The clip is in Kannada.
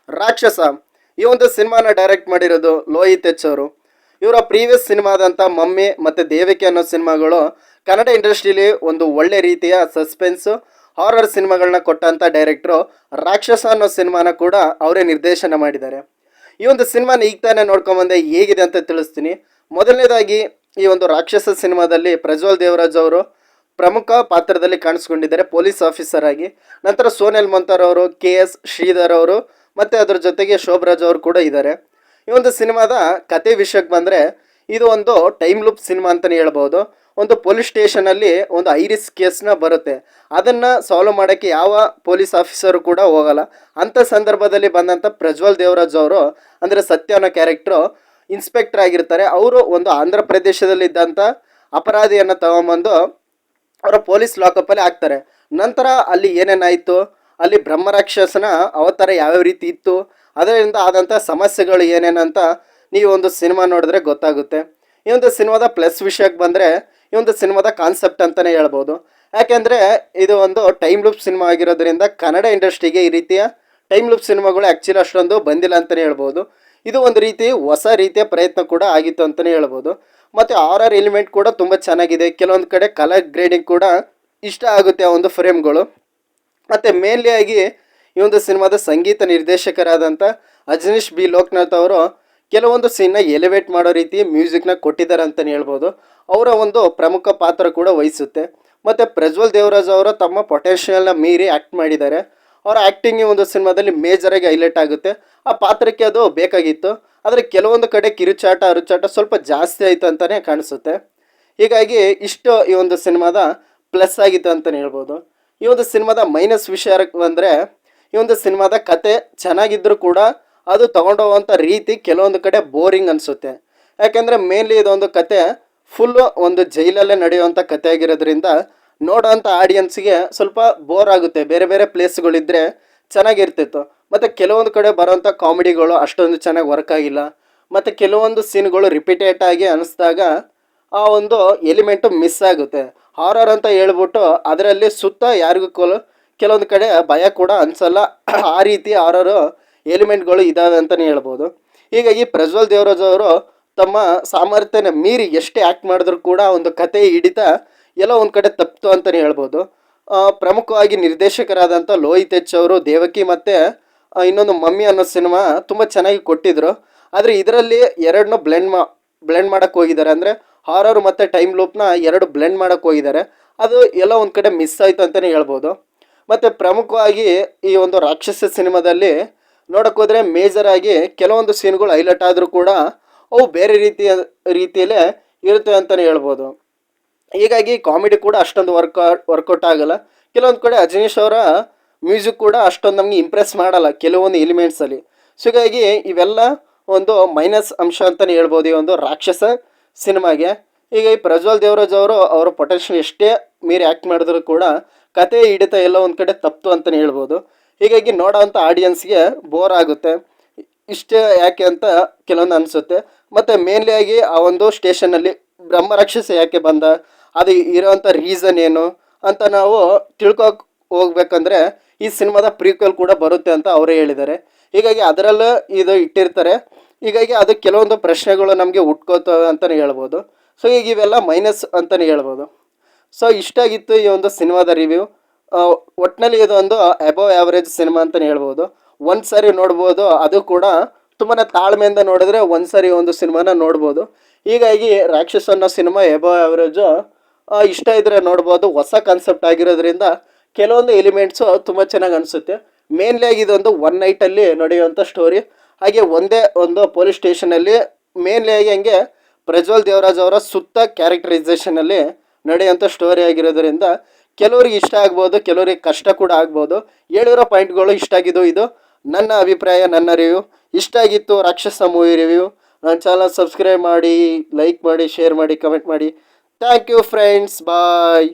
ರಾಕ್ಷಸ ಈ ಒಂದು ಸಿನಿಮಾನ ಡೈರೆಕ್ಟ್ ಮಾಡಿರೋದು ಲೋಹಿತ್ ಎಚ್ ಅವರು. ಇವರ ಪ್ರೀವಿಯಸ್ ಸಿನಿಮಾದಂಥ ಮಮ್ಮಿ ಮತ್ತು ದೇವಕಿ ಅನ್ನೋ ಸಿನಿಮಾಗಳು ಕನ್ನಡ ಇಂಡಸ್ಟ್ರಿಲಿ ಒಂದು ಒಳ್ಳೆ ರೀತಿಯ ಸಸ್ಪೆನ್ಸು ಹಾರರ್ ಸಿನಿಮಾಗಳನ್ನ ಕೊಟ್ಟಂಥ ಡೈರೆಕ್ಟ್ರು ರಾಕ್ಷಸ ಅನ್ನೋ ಸಿನಿಮಾನ ಕೂಡ ಅವರೇ ನಿರ್ದೇಶನ ಮಾಡಿದ್ದಾರೆ. ಈ ಒಂದು ಸಿನಿಮಾನ ಈಗ ತಾನೇ ನೋಡ್ಕೊಂಬಂದೆ, ಹೇಗಿದೆ ಅಂತ ತಿಳಿಸ್ತೀನಿ. ಮೊದಲನೇದಾಗಿ ಈ ಒಂದು ರಾಕ್ಷಸ ಸಿನಿಮಾದಲ್ಲಿ ಪ್ರಜ್ವಲ್ ದೇವರಾಜ್ ಅವರು ಪ್ರಮುಖ ಪಾತ್ರದಲ್ಲಿ ಕಾಣಿಸ್ಕೊಂಡಿದ್ದಾರೆ ಪೊಲೀಸ್ ಆಫೀಸರ್ ಆಗಿ. ನಂತರ ಸೋನೆಲ್ ಮೊಂತಾರ್ ಅವರು, ಕೆ ಎಸ್ ಶ್ರೀಧರ್ ಅವರು ಮತ್ತು ಅದರ ಜೊತೆಗೆ ಶೋಭರಾಜ್ ಅವರು ಕೂಡ ಇದ್ದಾರೆ. ಈ ಒಂದು ಸಿನಿಮಾದ ಕತೆ ವಿಷಯಕ್ಕೆ ಬಂದರೆ ಇದು ಒಂದು ಟೈಮ್ ಲೂಪ್ ಸಿನಿಮಾ ಅಂತಲೇ ಹೇಳ್ಬೋದು. ಒಂದು ಪೊಲೀಸ್ ಸ್ಟೇಷನಲ್ಲಿ ಒಂದು ಐರಿಸ್ ಕೇಸ್ನ ಬರುತ್ತೆ, ಅದನ್ನು ಸಾಲ್ವ್ ಮಾಡೋಕ್ಕೆ ಯಾವ ಪೊಲೀಸ್ ಆಫೀಸರು ಕೂಡ ಹೋಗಲ್ಲ. ಅಂಥ ಸಂದರ್ಭದಲ್ಲಿ ಬಂದಂಥ ಪ್ರಜ್ವಲ್ ದೇವರಾಜ್ ಅವರು ಅಂದರೆ ಸತ್ಯ ಅನ್ನೋ ಕ್ಯಾರೆಕ್ಟ್ರು ಇನ್ಸ್ಪೆಕ್ಟರ್ ಆಗಿರ್ತಾರೆ. ಅವರು ಒಂದು ಆಂಧ್ರ ಪ್ರದೇಶದಲ್ಲಿದ್ದಂಥ ಅಪರಾಧಿಯನ್ನು ತಗೊಂಬಂದು ಅವರ ಪೊಲೀಸ್ ಲಾಕಪ್ಪಲ್ಲಿ ಹಾಕ್ತಾರೆ. ನಂತರ ಅಲ್ಲಿ ಏನೇನಾಯಿತು, ಅಲ್ಲಿ ಬ್ರಹ್ಮರಾಕ್ಷಸನ ಅವತಾರ ಯಾವ್ಯಾವ ರೀತಿ ಇತ್ತು, ಅದರಿಂದ ಆದಂಥ ಸಮಸ್ಯೆಗಳು ಏನೇನಂತ ನೀವು ಒಂದು ಸಿನಿಮಾ ನೋಡಿದ್ರೆ ಗೊತ್ತಾಗುತ್ತೆ. ಈ ಒಂದು ಸಿನಿಮಾದ ಪ್ಲಸ್ ವಿಷಯಕ್ಕೆ ಬಂದರೆ ಈ ಒಂದು ಸಿನಿಮಾದ ಕಾನ್ಸೆಪ್ಟ್ ಅಂತಲೇ ಹೇಳ್ಬೋದು. ಯಾಕೆಂದರೆ ಇದು ಒಂದು ಟೈಮ್ ಲೂಪ್ ಸಿನಿಮಾ ಆಗಿರೋದ್ರಿಂದ ಕನ್ನಡ ಇಂಡಸ್ಟ್ರಿಗೆ ಈ ರೀತಿಯ ಟೈಮ್ ಲೂಪ್ ಸಿನಿಮಾಗಳು ಆ್ಯಕ್ಚುಲಿ ಅಷ್ಟೊಂದು ಬಂದಿಲ್ಲ ಅಂತಲೇ ಹೇಳ್ಬೋದು. ಇದು ಒಂದು ರೀತಿ ಹೊಸ ರೀತಿಯ ಪ್ರಯತ್ನ ಕೂಡ ಆಗಿತ್ತು ಅಂತಲೇ ಹೇಳ್ಬೋದು. ಮತ್ತು ಆರ್ ಎಲಿಮೆಂಟ್ ಕೂಡ ತುಂಬ ಚೆನ್ನಾಗಿದೆ. ಕೆಲವೊಂದು ಕಡೆ ಕಲರ್ ಗ್ರೇಡಿಂಗ್ ಕೂಡ ಇಷ್ಟ ಆಗುತ್ತೆ ಆ ಒಂದು ಫ್ರೇಮ್ಗಳು. ಮತ್ತು ಮೇನ್ಲಿ ಆಗಿ ಈ ಒಂದು ಸಿನಿಮಾದ ಸಂಗೀತ ನಿರ್ದೇಶಕರಾದಂಥ ಅಜನೀಶ್ ಬಿ ಲೋಕನಾಥ್ ಅವರು ಕೆಲವೊಂದು ಸೀನ್ನ ಎಲಿವೇಟ್ ಮಾಡೋ ರೀತಿ ಮ್ಯೂಸಿಕ್ನ ಕೊಟ್ಟಿದ್ದಾರೆ ಅಂತಲೇ ಹೇಳ್ಬೋದು. ಅವರ ಒಂದು ಪ್ರಮುಖ ಪಾತ್ರ ಕೂಡ ವಹಿಸುತ್ತೆ. ಮತ್ತು ಪ್ರಜ್ವಲ್ ದೇವರಾಜ್ ಅವರು ತಮ್ಮ ಪೊಟೆನ್ಷಿಯಲ್ನ ಮೀರಿ ಆ್ಯಕ್ಟ್ ಮಾಡಿದ್ದಾರೆ. ಅವರ ಆ್ಯಕ್ಟಿಂಗ್ ಈ ಒಂದು ಸಿನಿಮಾದಲ್ಲಿ ಮೇಜರಾಗಿ ಹೈಲೈಟ್ ಆಗುತ್ತೆ. ಆ ಪಾತ್ರಕ್ಕೆ ಅದು ಬೇಕಾಗಿತ್ತು, ಆದರೆ ಕೆಲವೊಂದು ಕಡೆ ಕಿರುಚಾಟ ಅರುಚಾಟ ಸ್ವಲ್ಪ ಜಾಸ್ತಿ ಆಯಿತು ಅಂತಲೇ ಕಾಣಿಸುತ್ತೆ. ಹೀಗಾಗಿ ಇಷ್ಟು ಈ ಒಂದು ಸಿನಿಮಾದ ಪ್ಲಸ್ ಆಗಿತ್ತು ಅಂತಲೇ ಹೇಳ್ಬೋದು. ಈ ಒಂದು ಸಿನಿಮಾದ ಮೈನಸ್ ವಿಷಯಕ್ಕೆ ಬಂದರೆ ಈ ಒಂದು ಸಿನಿಮಾದ ಕತೆ ಚೆನ್ನಾಗಿದ್ದರೂ ಕೂಡ ಅದು ತೊಗೊಂಡೋಗುವಂಥ ರೀತಿ ಕೆಲವೊಂದು ಕಡೆ ಬೋರಿಂಗ್ ಅನಿಸುತ್ತೆ. ಯಾಕೆಂದರೆ ಮೇನ್ಲಿ ಇದೊಂದು ಕತೆ ಫುಲ್ಲು ಒಂದು ಜೈಲಲ್ಲೇ ನಡೆಯುವಂಥ ಕತೆ ಆಗಿರೋದ್ರಿಂದ ನೋಡೋವಂಥ ಆಡಿಯನ್ಸ್ಗೆ ಸ್ವಲ್ಪ ಬೋರ್ ಆಗುತ್ತೆ. ಬೇರೆ ಬೇರೆ ಪ್ಲೇಸ್ಗಳಿದ್ದರೆ ಚೆನ್ನಾಗಿರ್ತಿತ್ತು. ಮತ್ತು ಕೆಲವೊಂದು ಕಡೆ ಬರೋವಂಥ ಕಾಮಿಡಿಗಳು ಅಷ್ಟೊಂದು ಚೆನ್ನಾಗಿ ವರ್ಕ್ ಆಗಿಲ್ಲ. ಮತ್ತು ಕೆಲವೊಂದು ಸೀನ್ಗಳು ರಿಪೀಟೇಟ್ ಆಗಿ ಅನ್ನಿಸ್ದಾಗ ಆ ಒಂದು ಎಲಿಮೆಂಟು ಮಿಸ್ ಆಗುತ್ತೆ. ಹಾರರ್ ಅಂತ ಹೇಳ್ಬಿಟ್ಟು ಅದರಲ್ಲಿ ಸುತ್ತ ಯಾರಿಗೂ ಕೆಲವೊಂದು ಕಡೆ ಭಯ ಕೂಡ ಅನಿಸಲ್ಲ. ಆ ರೀತಿ ಹಾರರು ಎಲಿಮೆಂಟ್ಗಳು ಇದ್ದಾವೆ ಅಂತಲೇ ಹೇಳ್ಬೋದು. ಹೀಗಾಗಿ ಪ್ರಜ್ವಲ್ ದೇವರಾಜ್ ಅವರು ತಮ್ಮ ಸಾಮರ್ಥ್ಯನ ಮೀರಿ ಎಷ್ಟೇ ಆ್ಯಕ್ಟ್ ಮಾಡಿದ್ರು ಕೂಡ ಒಂದು ಕತೆ ಹಿಡಿತ ಎಲ್ಲ ಒಂದು ಕಡೆ ತಪ್ಪಿತು ಅಂತಲೇ ಹೇಳ್ಬೋದು. ಪ್ರಮುಖವಾಗಿ ನಿರ್ದೇಶಕರಾದಂಥ ಲೋಹಿತ್ ಎಚ್ ಅವರು ದೇವಕಿ ಮತ್ತು ಇನ್ನೊಂದು ಮಮ್ಮಿ ಅನ್ನೋ ಸಿನಿಮಾ ತುಂಬ ಚೆನ್ನಾಗಿ ಕೊಟ್ಟಿದ್ದರು. ಆದರೆ ಇದರಲ್ಲಿ ಎರಡನ್ನೂ ಬ್ಲೆಂಡ್ ಮಾಡೋಕ್ಕೆ ಹೋಗಿದ್ದಾರೆ. ಅಂದರೆ ಹಾರರ್ ಮತ್ತು ಟೈಮ್ ಲೂಪ್ನ ಎರಡು ಬ್ಲೆಂಡ್ ಮಾಡೋಕ್ಕೆ ಹೋಗಿದ್ದಾರೆ. ಅದು ಎಲ್ಲ ಒಂದು ಕಡೆ ಮಿಸ್ ಆಯಿತು ಅಂತಲೇ ಹೇಳ್ಬೋದು. ಮತ್ತು ಪ್ರಮುಖವಾಗಿ ಈ ಒಂದು ರಾಕ್ಷಸ ಸಿನಿಮಾದಲ್ಲಿ ನೋಡೋಕ್ಕೆ ಹೋದರೆ ಮೇಜರಾಗಿ ಕೆಲವೊಂದು ಸೀನ್ಗಳು ಹೈಲೈಟ್ ಆದರೂ ಕೂಡ ಅವು ಬೇರೆ ರೀತಿಯಲ್ಲೇ ಇರುತ್ತೆ ಅಂತಲೇ ಹೇಳ್ಬೋದು. ಹೀಗಾಗಿ ಕಾಮಿಡಿ ಕೂಡ ಅಷ್ಟೊಂದು ವರ್ಕೌಟ್ ಆಗಲ್ಲ. ಕೆಲವೊಂದು ಕಡೆ ಅಜನೀಶ್ ಅವರ ಮ್ಯೂಸಿಕ್ ಕೂಡ ಅಷ್ಟೊಂದು ನಮಗೆ ಇಂಪ್ರೆಸ್ ಮಾಡಲ್ಲ ಕೆಲವೊಂದು ಎಲಿಮೆಂಟ್ಸಲ್ಲಿ. ಸೊ ಹೀಗಾಗಿ ಇವೆಲ್ಲ ಒಂದು ಮೈನಸ್ ಅಂಶ ಅಂತಲೇ ಹೇಳ್ಬೋದು ಈ ಒಂದು ರಾಕ್ಷಸ ಸಿನಿಮಾಗೆ. ಈಗ ಈ ಪ್ರಜ್ವಲ್ ದೇವರಾಜ್ ಅವರು ಅವರ ಪೊಟೆನ್ಷಿಯಲ್ ಎಷ್ಟೇ ಮೀರಿ ಆ್ಯಕ್ಟ್ ಮಾಡಿದ್ರು ಕೂಡ ಕತೆ ಹಿಡಿತ ಎಲ್ಲ ಒಂದು ಕಡೆ ತಪ್ಪಿತು ಅಂತಲೇ ಹೇಳ್ಬೋದು. ಹೀಗಾಗಿ ನೋಡೋವಂಥ ಆಡಿಯನ್ಸ್ಗೆ ಬೋರ್ ಆಗುತ್ತೆ. ಇಷ್ಟೇ ಯಾಕೆ ಅಂತ ಕೆಲವೊಂದು ಅನಿಸುತ್ತೆ. ಮತ್ತು ಮೇನ್ಲಿ ಆಗಿ ಆ ಒಂದು ಸ್ಟೇಷನಲ್ಲಿ ಬ್ರಹ್ಮರಾಕ್ಷಸ ಯಾಕೆ ಬಂದ, ಅದು ಇರೋವಂಥ ರೀಸನ್ ಏನು ಅಂತ ನಾವು ತಿಳ್ಕೊಕ್ ಹೋಗ್ಬೇಕಂದ್ರೆ ಈ ಸಿನಿಮಾದ ಪ್ರೀಕ್ವೆಲ್ ಕೂಡ ಬರುತ್ತೆ ಅಂತ ಅವರೇ ಹೇಳಿದ್ದಾರೆ. ಹೀಗಾಗಿ ಅದರಲ್ಲೂ ಇದು ಇಟ್ಟಿರ್ತಾರೆ. ಹೀಗಾಗಿ ಅದು ಕೆಲವೊಂದು ಪ್ರಶ್ನೆಗಳು ನಮಗೆ ಹುಟ್ಕೋತವೆ ಅಂತಲೇ ಹೇಳ್ಬೋದು. ಸೊ ಈಗ ಇವೆಲ್ಲ ಮೈನಸ್ ಅಂತಲೇ ಹೇಳ್ಬೋದು. ಸೊ ಇಷ್ಟಾಗಿತ್ತು ಈ ಒಂದು ಸಿನಿಮಾದ ರಿವ್ಯೂ. ಒಟ್ಟಿನಲ್ಲಿ ಇದೊಂದು ಅಬವ್ ಆ್ಯಾವ್ರೇಜ್ ಸಿನಿಮಾ ಅಂತಲೇ ಹೇಳ್ಬೋದು. ಒಂದು ಸಾರಿ ನೋಡ್ಬೋದು, ಅದು ಕೂಡ ತುಂಬಾ ತಾಳ್ಮೆಯಿಂದ ನೋಡಿದ್ರೆ ಒಂದು ಸಾರಿ ಒಂದು ಸಿನಿಮಾನ ನೋಡ್ಬೋದು. ಹೀಗಾಗಿ ರಾಕ್ಷಸ ಅನ್ನೋ ಸಿನಿಮಾ ಅಬವ್ ಆ್ಯಾವ್ರೇಜು ಇಷ್ಟ ಇದ್ದರೆ ನೋಡ್ಬೋದು. ಹೊಸ ಕಾನ್ಸೆಪ್ಟ್ ಆಗಿರೋದ್ರಿಂದ ಕೆಲವೊಂದು ಎಲಿಮೆಂಟ್ಸು ತುಂಬ ಚೆನ್ನಾಗಿ ಅನಿಸುತ್ತೆ. ಮೇನ್ಲಿ ಆಗಿ ಇದೊಂದು ಒನ್ ನೈಟಲ್ಲಿ ನಡೆಯುವಂಥ ಸ್ಟೋರಿ. ಹಾಗೆ ಒಂದೇ ಒಂದು ಪೊಲೀಸ್ ಸ್ಟೇಷನಲ್ಲಿ ಮೇನ್ಲಿ ಆಗಿ ಹಂಗೆ ಪ್ರಜ್ವಲ್ ದೇವರಾಜ್ ಅವರ ಸುತ್ತ ಕ್ಯಾರೆಕ್ಟರೈಸೇಷನಲ್ಲಿ ನಡೆಯುವಂಥ ಸ್ಟೋರಿ ಆಗಿರೋದ್ರಿಂದ ಕೆಲವ್ರಿಗೆ ಇಷ್ಟ ಆಗ್ಬೋದು, ಕೆಲವ್ರಿಗೆ ಕಷ್ಟ ಕೂಡ ಆಗ್ಬೋದು. ಹೇಳಿರೋ ಪಾಯಿಂಟ್ಗಳು ಇಷ್ಟ ಆಗಿದ್ದು. ಇದು ನನ್ನ ಅಭಿಪ್ರಾಯ, ನನ್ನ ರಿವ್ಯೂ. ಇಷ್ಟ ಆಗಿತ್ತು ರಾಕ್ಷಸ ಮೂವಿ ರಿವ್ಯೂ. ನನ್ನ ಚಾನಲ್ ಸಬ್ಸ್ಕ್ರೈಬ್ ಮಾಡಿ, ಲೈಕ್ ಮಾಡಿ, ಶೇರ್ ಮಾಡಿ, ಕಮೆಂಟ್ ಮಾಡಿ. Thank you friends, bye.